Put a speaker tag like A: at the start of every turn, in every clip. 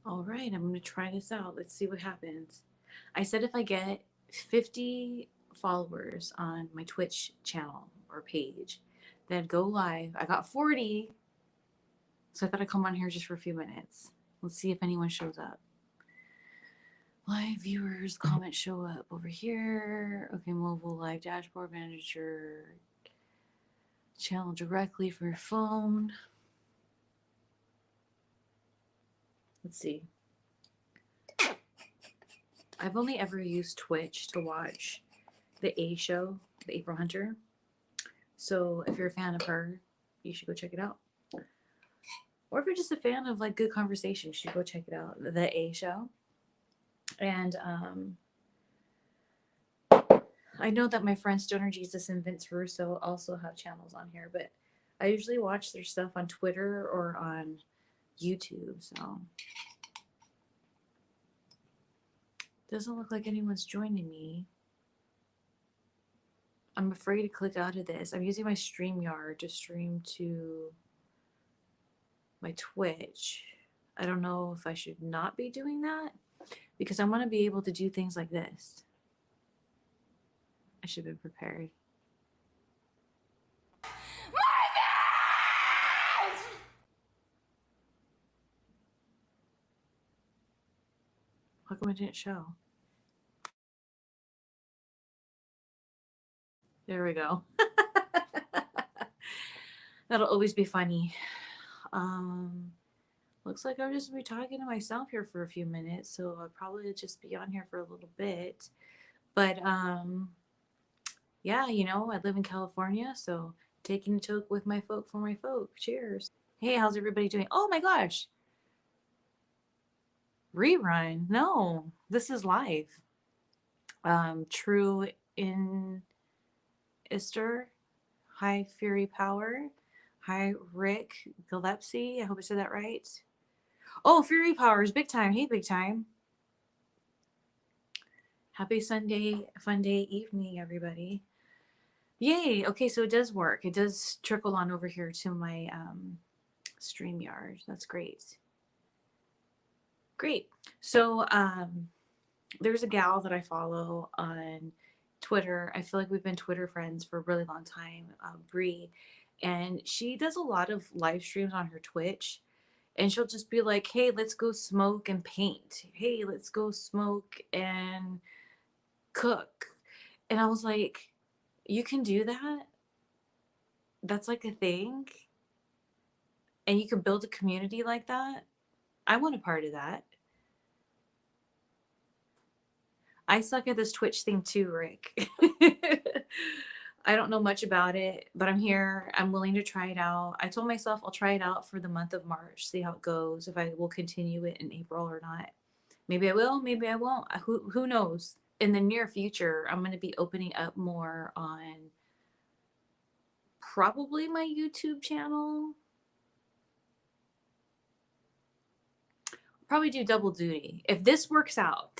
A: All right, I'm going to try this out. Let's see what happens. I said if I get 50 followers on my Twitch channel or page, then go live. I got 40, so I thought I'd come on here just for a few minutes. Let's see if anyone shows up. Live viewers, comments show up over here. Okay, mobile live dashboard manager. Channel directly from your phone. Let's see. I've only ever used Twitch to watch the A show, the April Hunter. So if you're a fan of her, you should go check it out. Or if you're just a fan of like good conversation, you should go check it out. The A show. And I know that my friends Stoner Jesus and Vince Russo also have channels on here, but I usually watch their stuff on Twitter or on YouTube. So doesn't look like anyone's joining me. I'm afraid to click out of this. I'm using my StreamYard to stream to my Twitch. I don't know if I should not be doing that because I want to be able to do things like this. I should have been prepared. How come it didn't show? There we go. That'll always be funny. Looks like I'm just gonna be talking to myself here for a few minutes, so I'll probably just be on here for a little bit. But yeah, you know, I live in California, so taking a toke with my folk for my folk. Cheers. Hey, how's everybody doing? Oh my gosh. Rerun. No, this is live. True in Ister. Hi, Fury Power. Hi, Rick Gillespie. I hope I said that right. Oh, Fury Power is big time. Hey, big time. Happy Sunday, fun day evening, everybody. Yay. Okay, so it does work. It does trickle on over here to my StreamYard. That's great. Great. So there's a gal that I follow on Twitter. I feel like we've been Twitter friends for a really long time, Bree. And she does a lot of live streams on her Twitch. And she'll just be like, hey, let's go smoke and paint. Hey, let's go smoke and cook. And I was like, you can do that? That's like a thing? And you can build a community like that? I want a part of that. I suck at this Twitch thing too, Rick. I don't know much about it, but I'm here. I'm willing to try it out. I told myself I'll try it out for the month of March, see how it goes, if I will continue it in April or not. Maybe I will, maybe I won't. Who knows? In the near future, I'm going to be opening up more on probably my YouTube channel. I'll probably do double duty. If this works out,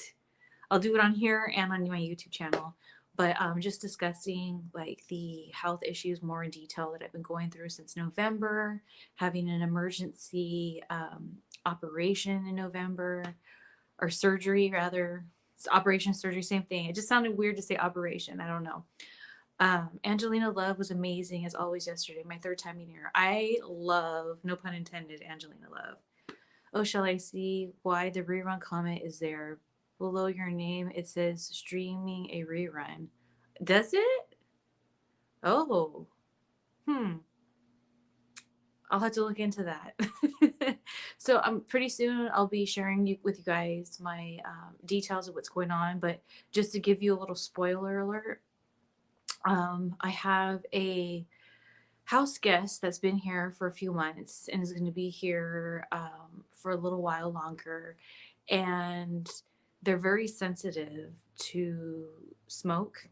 A: I'll do it on here and on my YouTube channel. But just discussing like the health issues more in detail that I've been going through since November, having an emergency operation in November, or surgery rather. It's operation, surgery, same thing. It just sounded weird to say operation. I don't know. Angelina Love was amazing as always yesterday. My third time meeting her. I love, no pun intended, Angelina Love. Oh, shall I see why the rerun comment is there? Below your name, it says streaming a rerun. Does it? Oh. I'll have to look into that. So pretty soon I'll be sharing with you guys my details of what's going on. But just to give you a little spoiler alert, I have a house guest that's been here for a few months and is going to be here for a little while longer. And they're very sensitive to smoke,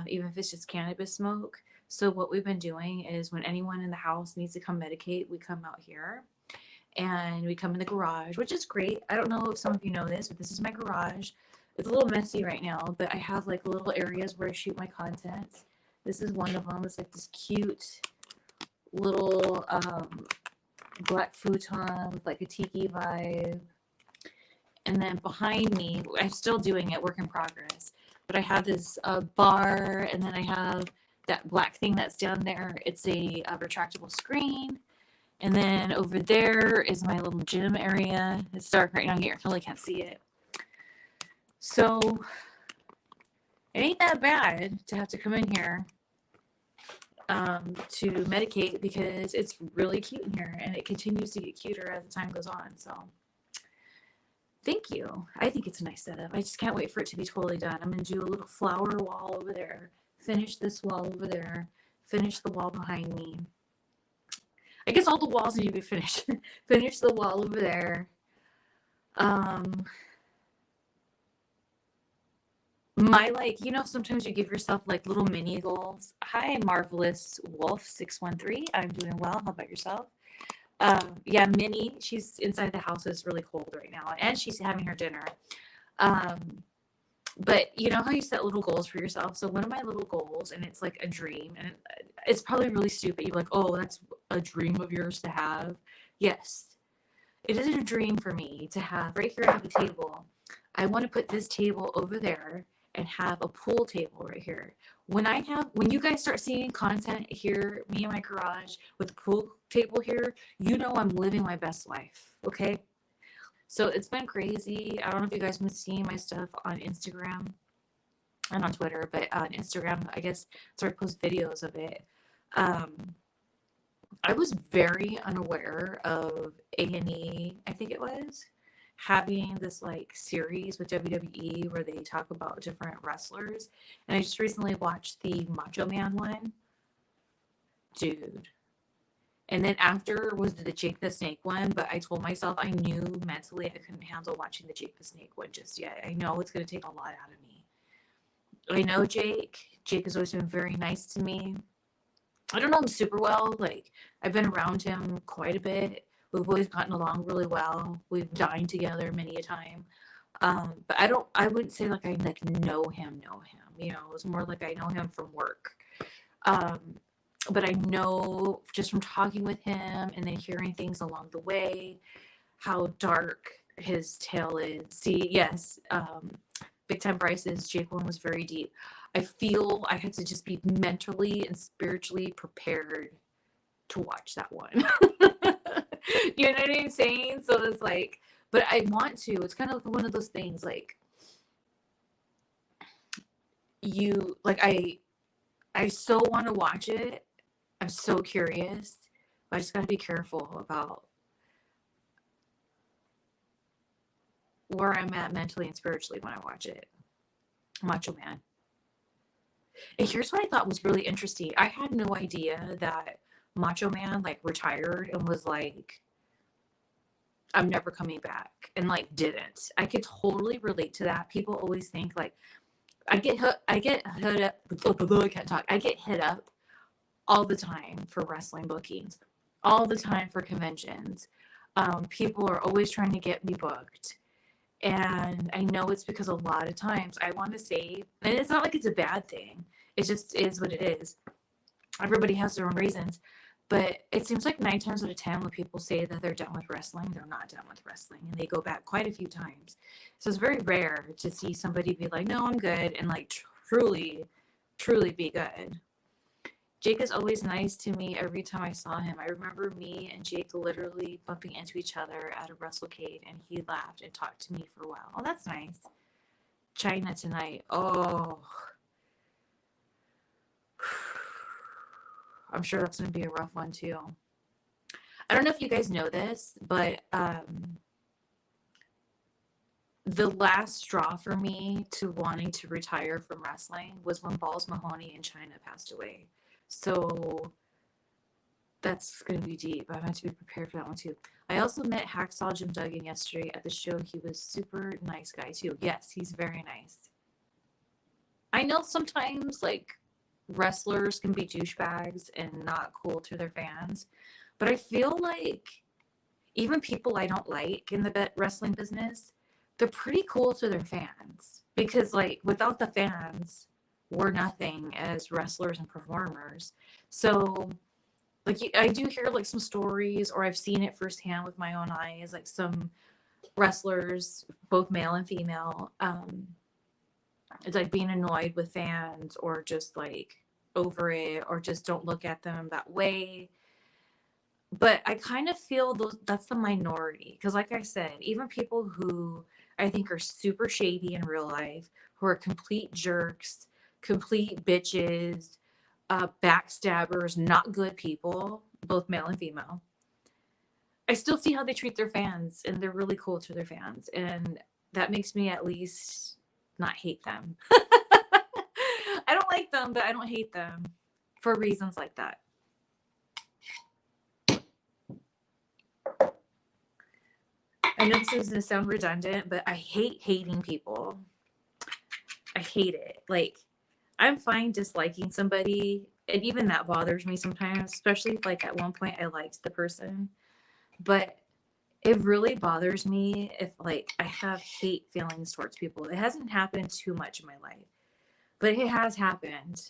A: even if it's just cannabis smoke. So what we've been doing is when anyone in the house needs to come medicate, we come out here and we come in the garage, which is great. I don't know if some of you know this, but this is my garage. It's a little messy right now, but I have like little areas where I shoot my content. This is one of them. It's like this cute little black futon with like a tiki vibe. And then behind me, I'm still doing it, work in progress. But I have this bar, and then I have that black thing that's down there. It's a retractable screen. And then over there is my little gym area. It's dark right now here. I really can't see it. So it ain't that bad to have to come in here to medicate, because it's really cute in here, and it continues to get cuter as the time goes on. So thank you. I think it's a nice setup. I just can't wait for it to be totally done. I'm going to do a little flower wall over there, finish this wall over there, finish the wall behind me. I guess all the walls need to be finished. Finish the wall over there. My, like, you know, sometimes you give yourself like little mini goals. Hi, Marvelous Wolf 613. I'm doing well. How about yourself? Yeah, Minnie, she's inside the house. It's really cold right now, and she's having her dinner. But you know how you set little goals for yourself? So one of my little goals, and it's like a dream, and it's probably really stupid. You're like, oh, that's a dream of yours to have. Yes, it is a dream for me to have. Right here, I have a table. I want to put this table over there and have a pool table right here. When you guys start seeing content here, me in my garage with the pool table here, you know I'm living my best life, okay? So it's been crazy. I don't know if you guys been seeing my stuff on Instagram and on Twitter, but on Instagram, I guess, so I post videos of it. I was very unaware of A&E, I think it was, having this like series with WWE where they talk about different wrestlers. And I just recently watched the Macho Man one. Dude. And then after was the Jake the Snake one, but I told myself I knew mentally I couldn't handle watching the Jake the Snake one just yet. I know it's going to take a lot out of me. I know Jake. Jake has always been very nice to me. I don't know him super well. Like, I've been around him quite a bit. We've always gotten along really well. We've dined together many a time. But I wouldn't say like I like know him. You know, it was more like I know him from work. But I know just from talking with him and then hearing things along the way, how dark his tale is. See, yes, Big Time Bryce's Jake one was very deep. I feel I had to just be mentally and spiritually prepared to watch that one. You know what I'm saying? So it's like, but I want to. It's kind of one of those things like I so want to watch it. I'm so curious, but I just got to be careful about where I'm at mentally and spiritually when I watch it. Macho Man. And here's what I thought was really interesting. I had no idea that Macho Man like retired and was like, I'm never coming back, and like didn't. I could totally relate to that. People always think like I get hit up. I can't talk. I get hit up all the time for wrestling bookings, all the time for conventions. People are always trying to get me booked. And I know it's because a lot of times I want to say, and it's not like it's a bad thing. It just is what it is. Everybody has their own reasons. But it seems like 9 times out of 10 when people say that they're done with wrestling, they're not done with wrestling. And they go back quite a few times. So it's very rare to see somebody be like, no, I'm good. And like truly, truly be good. Jake is always nice to me every time I saw him. I remember me and Jake literally bumping into each other at a WrestleCade, and he laughed and talked to me for a while. Oh, that's nice. China tonight. Oh. I'm sure that's going to be a rough one, too. I don't know if you guys know this, but the last straw for me to wanting to retire from wrestling was when Balls Mahoney and China passed away. So that's going to be deep. I have to be prepared for that one too. I also met Hacksaw Jim Duggan yesterday at the show. He was super nice guy too. Yes, he's very nice. I know sometimes like wrestlers can be douchebags and not cool to their fans, but I feel like even people I don't like in the wrestling business, they're pretty cool to their fans, because like without the fans, we're nothing as wrestlers and performers. So like I do hear like some stories, or I've seen it firsthand with my own eyes, like some wrestlers, both male and female, it's like being annoyed with fans, or just like over it, or just don't look at them that way. But I kind of feel that's the minority, because like I said, even people who I think are super shady in real life, who are complete jerks, complete bitches, backstabbers, not good people, both male and female, I still see how they treat their fans, and they're really cool to their fans, and that makes me at least not hate them. I don't like them, but I don't hate them for reasons like that. I know this is going to sound redundant, but I hate hating people. I hate it. Like, I'm fine disliking somebody, and even that bothers me sometimes, especially if, like, at one point I liked the person. But it really bothers me if, like, I have hate feelings towards people. It hasn't happened too much in my life, but it has happened.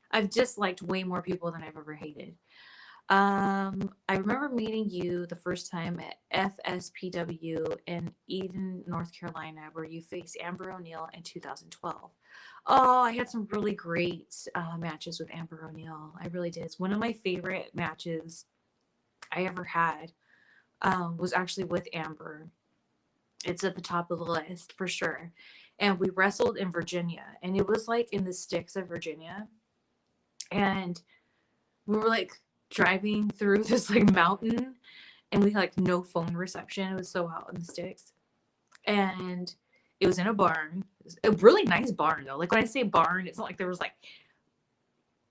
A: I've disliked way more people than I've ever hated. I remember meeting you the first time at FSPW in Eden, North Carolina, where you faced Amber O'Neal in 2012. Oh, I had some really great matches with Amber O'Neal. I really did. It's one of my favorite matches I ever had was actually with Amber. It's at the top of the list for sure. And we wrestled in Virginia, and it was like in the sticks of Virginia. And we were like driving through this like mountain, and we had like no phone reception. It was so out in the sticks. And it was in a barn. It was a really nice barn though. Like when I say barn, it's not like there was like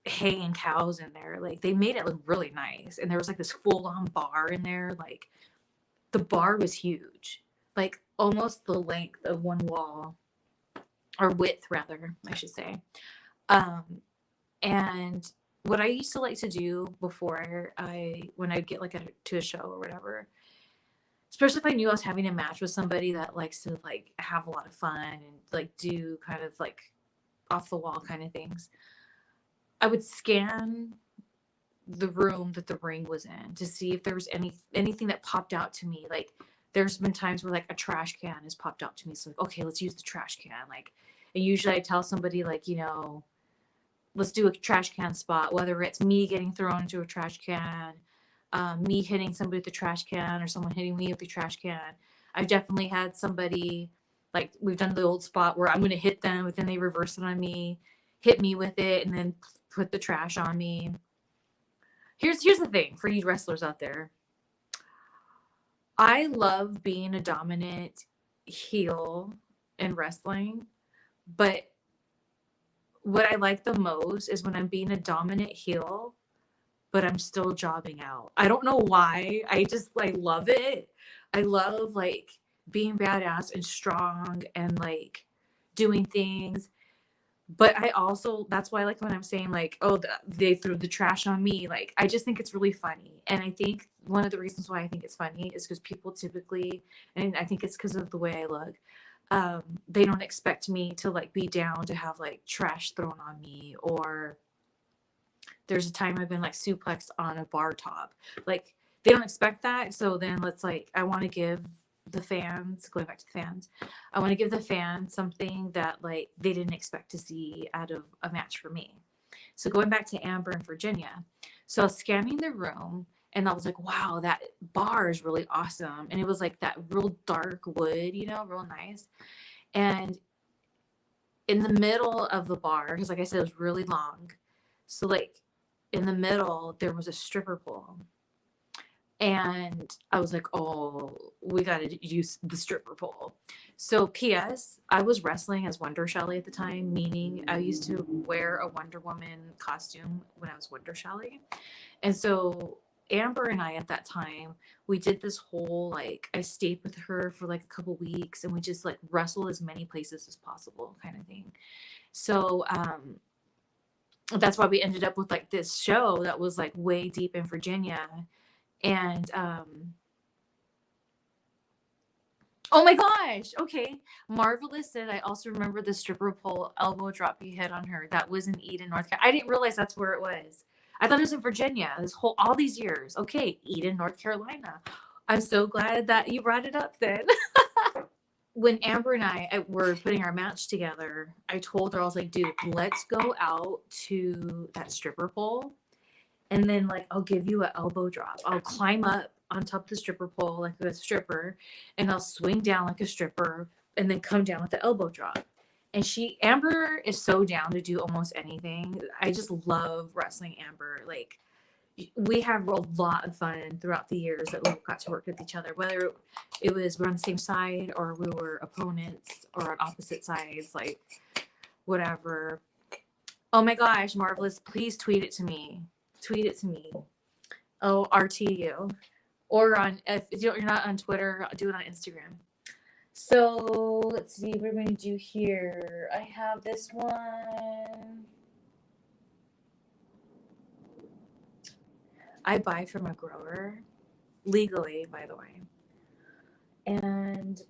A: hay and cows in there. Like they made it look really nice. And there was like this full-on bar in there. Like the bar was huge. Like almost the length of one wall. Or width rather, I should say. And what I used to like to do when I'd get like to a show or whatever, especially if I knew I was having a match with somebody that likes to like have a lot of fun and like do kind of like off the wall kind of things, I would scan the room that the ring was in to see if there was anything that popped out to me. Like there's been times where like a trash can has popped out to me, so like, okay, let's use the trash can. Like, and usually I tell somebody like, let's do a trash can spot, whether it's me getting thrown into a trash can, me hitting somebody with the trash can, or someone hitting me with the trash can. I've definitely had somebody, like we've done the old spot where I'm going to hit them, but then they reverse it on me, hit me with it, and then put the trash on me. Here's the thing for you wrestlers out there. I love being a dominant heel in wrestling, but what I like the most is when I'm being a dominant heel, but I'm still jobbing out. I don't know why. I love it. I love like being badass and strong and like doing things. But I also, that's why I like when I'm saying like, oh, they threw the trash on me. Like, I just think it's really funny. And I think one of the reasons why I think it's funny is because people typically, and I think it's because of the way I look, they don't expect me to like be down to have like trash thrown on me, or there's a time I've been like suplexed on a bar top. Like they don't expect that. So then I want to give the fans, going back to the fans, I want to give the fans something that like they didn't expect to see out of a match for me. So going back to Amber in Virginia. So I was scanning the room, and I was like, wow, that bar is really awesome. And it was like that real dark wood, real nice. And in the middle of the bar, because like I said, it was really long. So like in the middle, there was a stripper pole. And I was like, oh, we got to use the stripper pole. So P.S., I was wrestling as Wonder Shelly at the time, meaning I used to wear a Wonder Woman costume when I was Wonder Shelly. And so Amber and I at that time, we did this whole, like, I stayed with her for like a couple weeks, and we just like wrestled as many places as possible kind of thing. So that's why we ended up with like this show that was like way deep in Virginia. And Oh my gosh. Okay. Marvelous said, I also remember the stripper pole elbow drop you hit on her. That was in Eden, North Carolina. I didn't realize that's where it was. I thought it was in Virginia all these years. Okay. Eden, North Carolina. I'm so glad that you brought it up then. When Amber and I were putting our match together, I told her, I was like, dude, let's go out to that stripper pole. And then, like, I'll give you an elbow drop. I'll climb up on top of the stripper pole like a stripper, and I'll swing down like a stripper, and then come down with the elbow drop. And Amber is so down to do almost anything. I just love wrestling Amber. Like, we have a lot of fun throughout the years that we got to work with each other, whether it was we're on the same side or we were opponents or on opposite sides, like whatever. Oh my gosh, Marvelous, please tweet it to me. Tweet it to me. Oh, RTU. Or if you're not on Twitter, do it on Instagram. So let's see what we're going to do here. I have this one. I buy from a grower, legally, by the way. And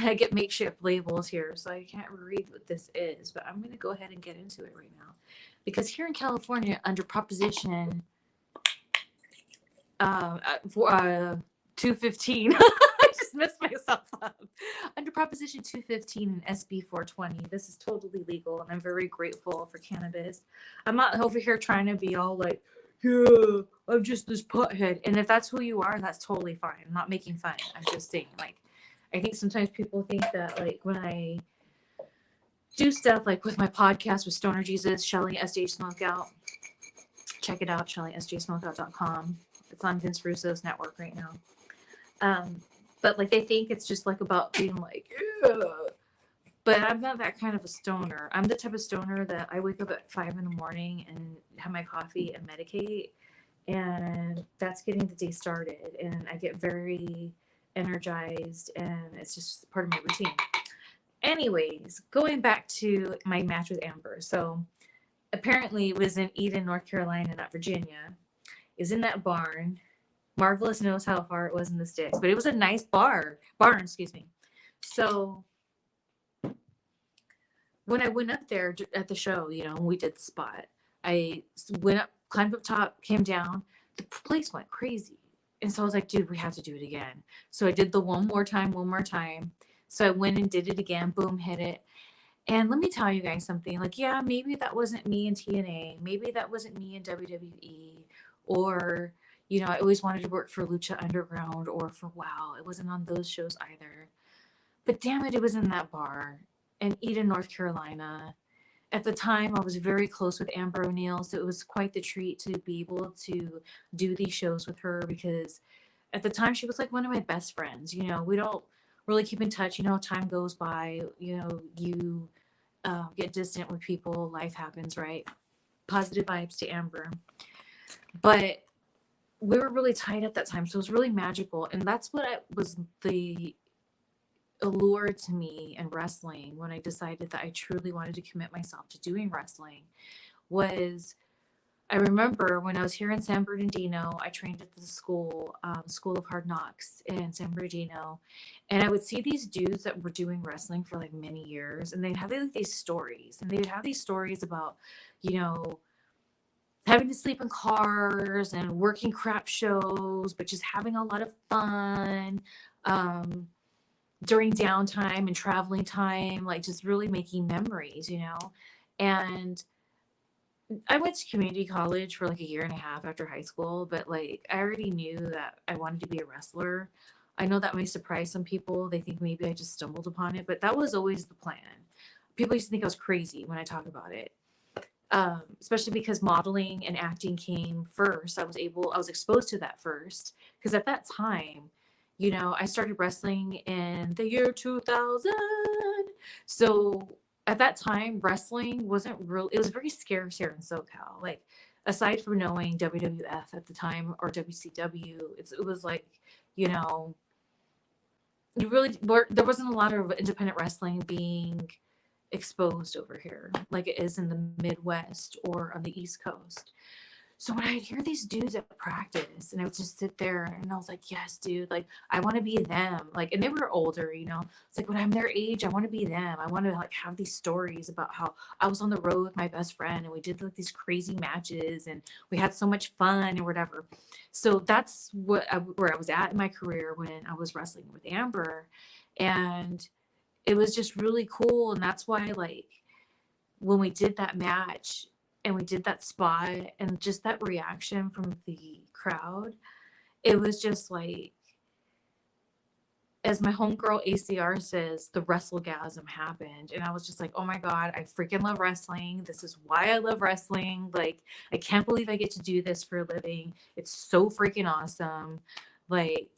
A: I get makeshift labels here, so I can't read what this is, but I'm going to go ahead and get into it right now. Because here in California, under Proposition 215, I just messed myself up. Under Proposition 215 and SB 420, this is totally legal, and I'm very grateful for cannabis. I'm not over here trying to be all like, yeah, I'm just this pothead. And if that's who you are, that's totally fine. I'm not making fun. I'm just saying, like, I think sometimes people think that, like, when I do stuff like with my podcast with Stoner Jesus, Shelly SJ Smokeout, check it out, ShellySJSmokeout.com. It's on Vince Russo's network right now. But like they think it's just like about being like, yeah. But I'm not that kind of a stoner. I'm the type of stoner that I wake up at 5 in the morning and have my coffee and medicate. And that's getting the day started. And I get very energized, and it's just part of my routine. Anyways, going back to my match with Amber. So apparently it was in Eden, North Carolina, not Virginia. It was in that barn. Marvelous knows how far it was in the sticks, but it was a nice barn, excuse me. So when I went up there at the show, we did the spot. I went up, climbed up top, came down. The place went crazy. And so I was like, dude, we have to do it again. So I did the one more time. So I went and did it again. Boom, hit it. And let me tell you guys something. Like, yeah, maybe that wasn't me in TNA. Maybe that wasn't me in WWE. Or, I always wanted to work for Lucha Underground or for WOW. It wasn't on those shows either. But damn it was in that bar in Eden, North Carolina. At the time, I was very close with Amber O'Neil, so it was quite the treat to be able to do these shows with her, because at the time, she was like one of my best friends. We don't really keep in touch. Time goes by. You get distant with people. Life happens, right? Positive vibes to Amber. But we were really tight at that time, so it was really magical. And that's what was the allure to me in wrestling when I decided that I truly wanted to commit myself to doing wrestling. I remember when I was here in San Bernardino, I trained at the School of Hard Knocks in San Bernardino, and I would see these dudes that were doing wrestling for like many years, and they'd have these stories, about, having to sleep in cars and working crap shows, but just having a lot of fun during downtime and traveling time, like just really making memories, And I went to community college for like a year and a half after high school, but like I already knew that I wanted to be a wrestler. I know that may surprise some people. They think maybe I just stumbled upon it, but that was always the plan. People used to think I was crazy when I talk about it. Especially because modeling and acting came first. I was exposed to that first, because at that time, I started wrestling in the year 2000. So at that time, wrestling wasn't real. It was very scarce here in SoCal. Like, aside from knowing WWF at the time or WCW, it was like, you really there wasn't a lot of independent wrestling being exposed over here like it is in the Midwest or on the East Coast. So when I'd hear these dudes at practice and I would just sit there and I was like, yes, dude, like I want to be them. Like, and they were older, you know, it's like when I'm their age, I want to be them. I want to like have these stories about how I was on the road with my best friend and we did like these crazy matches and we had so much fun or whatever. So that's where I was at in my career when I was wrestling with Amber. And it was just really cool. And that's why, like, when we did that match and we did that spot and just that reaction from the crowd, it was just like, as my homegirl ACR says, the wrestlegasm happened. And I was just like, oh my God, I freaking love wrestling. This is why I love wrestling. Like, I can't believe I get to do this for a living. It's so freaking awesome. Like,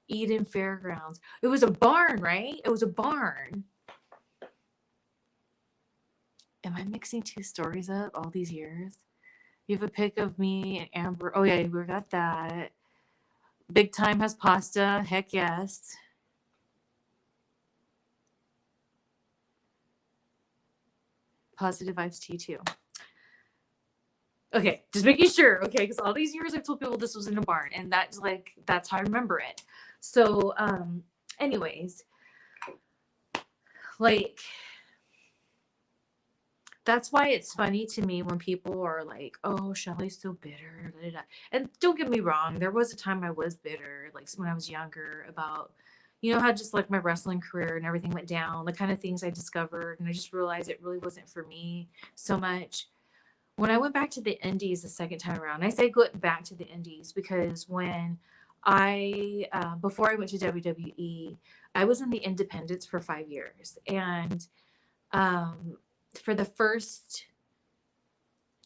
A: Eden Fairgrounds. It was a barn, right? It was a barn. Am I mixing two stories up all these years? You have a pic of me and Amber. Oh, yeah, we got that. Big Time has pasta. Heck yes. Positive vibes to you too. Okay, just making sure. Okay, because all these years I've told people this was in a barn, and that's like, that's how I remember it. So, anyways, like, that's why it's funny to me when people are like, oh, Shelly's so bitter. Da, da, da. And don't get me wrong, there was a time I was bitter, like when I was younger, about, you know, how just like my wrestling career and everything went down, the kind of things I discovered. And I just realized it really wasn't for me so much. When I went back to the Indies the second time around, I say go back to the Indies because when before I went to WWE, I was in the independents for 5 years. And for the first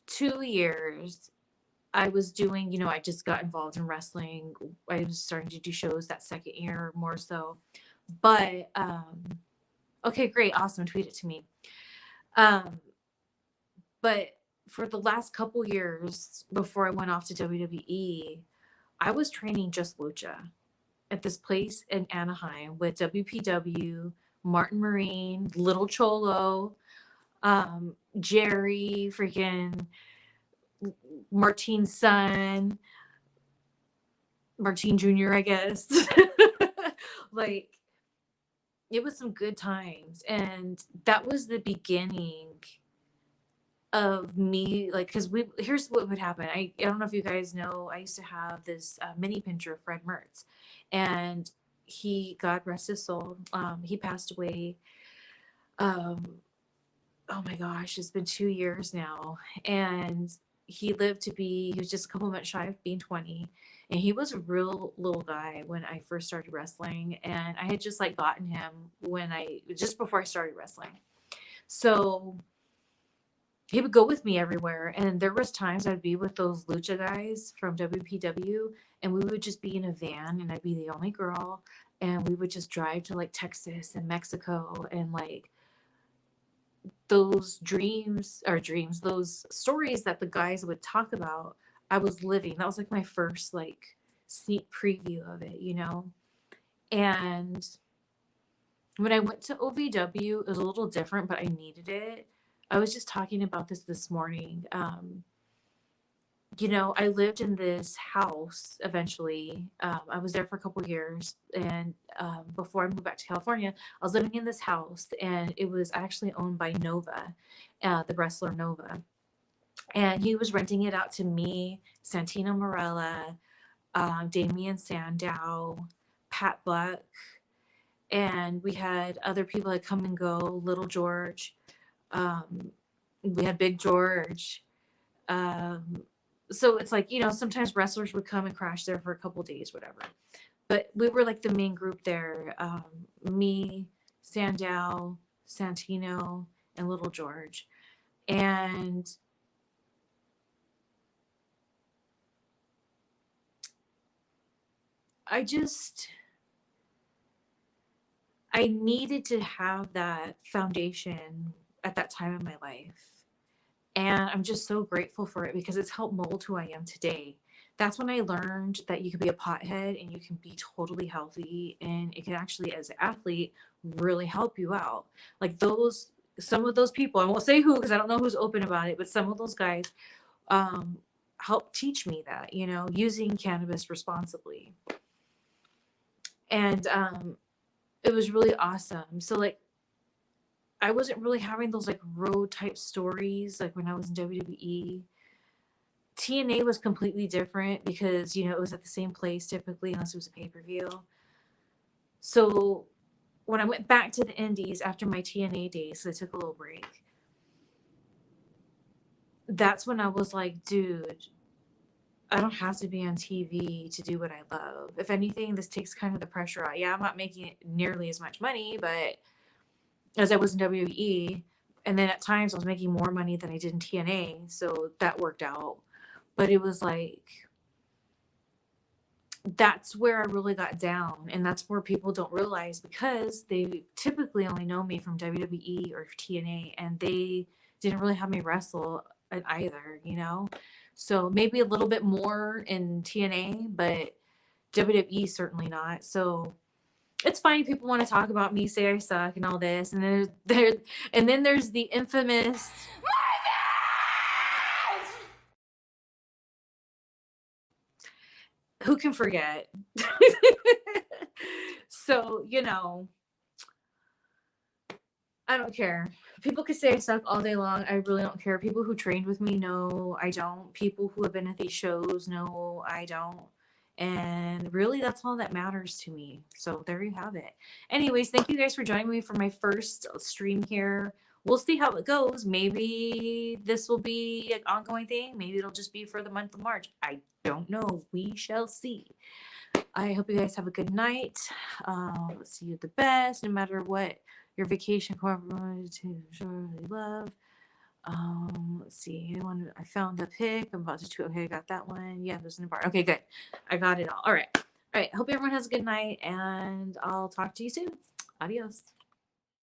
A: 2 years, I was doing, you know, I just got involved in wrestling. I was starting to do shows that second year more so. But, okay, great. Awesome. Tweet it to me. But for the last couple years before I went off to WWE, I was training just lucha at this place in Anaheim with WPW, Martin Marine, Little Cholo, Jerry, freaking Martine's son, Martine Jr., I guess. Like, it was some good times. And that was the beginning of me, like, because here's what would happen. I don't know if you guys know, I used to have this mini pincher, Fred Mertz, and he, God rest his soul, he passed away. Oh my gosh, it's been 2 years now, and he was just a couple months shy of being 20, and he was a real little guy when I first started wrestling, and I had just like gotten him just before I started wrestling. So he would go with me everywhere. And there was times I'd be with those lucha guys from WPW and we would just be in a van and I'd be the only girl. And we would just drive to like Texas and Mexico, and like those those stories that the guys would talk about, I was living. That was like my first like sneak preview of it, you know? And when I went to OVW, it was a little different, but I needed it. I was just talking about this morning. You know, I lived in this house eventually. I was there for a couple years. And before I moved back to California, I was living in this house, and it was actually owned by Nova, the wrestler Nova. And he was renting it out to me, Santino Marella, Damian Sandow, Pat Buck. And we had other people that come and go, Little George. We had Big George. So it's like, you know, sometimes wrestlers would come and crash there for a couple days, whatever. But we were like the main group there. Me, Sandow, Santino, and Little George. And I needed to have that foundation at that time in my life. And I'm just so grateful for it because it's helped mold who I am today. that's when I learned that you could be a pothead and you can be totally healthy, and it can actually, as an athlete, really help you out. Like those, some of those people, I won't say who because I don't know who's open about it, but some of those guys um, helped teach me that, you know, using cannabis responsibly. And it was really awesome. So like, I wasn't really having those like road type stories like when I was in WWE. TNA was completely different because, you know, it was at the same place typically, unless it was a pay per view. So when I went back to the Indies after my TNA days, so I took a little break. That's when I was like, dude, I don't have to be on TV to do what I love. If anything, this takes kind of the pressure out. Yeah, I'm not making it nearly as much money, but as I was in WWE, and then at times I was making more money than I did in TNA, so that worked out. But it was like, that's where I really got down, and that's where people don't realize because they typically only know me from WWE or TNA, and they didn't really have me wrestle at either, you know. So maybe a little bit more in TNA, but WWE certainly not. So it's fine. People want to talk about me, say I suck, and all this, and then there's the infamous. Who can forget? So, you know, I don't care. People can say I suck all day long. I really don't care. People who trained with me know I don't. People who have been at these shows know I don't. And really, that's all that matters to me. So there you have it. Anyways, thank you guys for joining me for my first stream here. We'll see how it goes. Maybe this will be an ongoing thing. Maybe it'll just be for the month of March. I don't know. We shall see. I hope you guys have a good night. Let's see you the best, no matter what your vacation corporate to surely love. Let's see. Anyone? I found the pic. I'm about to. Okay, I got that one. Yeah, there's in the bar. Okay, good. I got it all. All right. All right. Hope everyone has a good night, and I'll talk to you soon. Adios.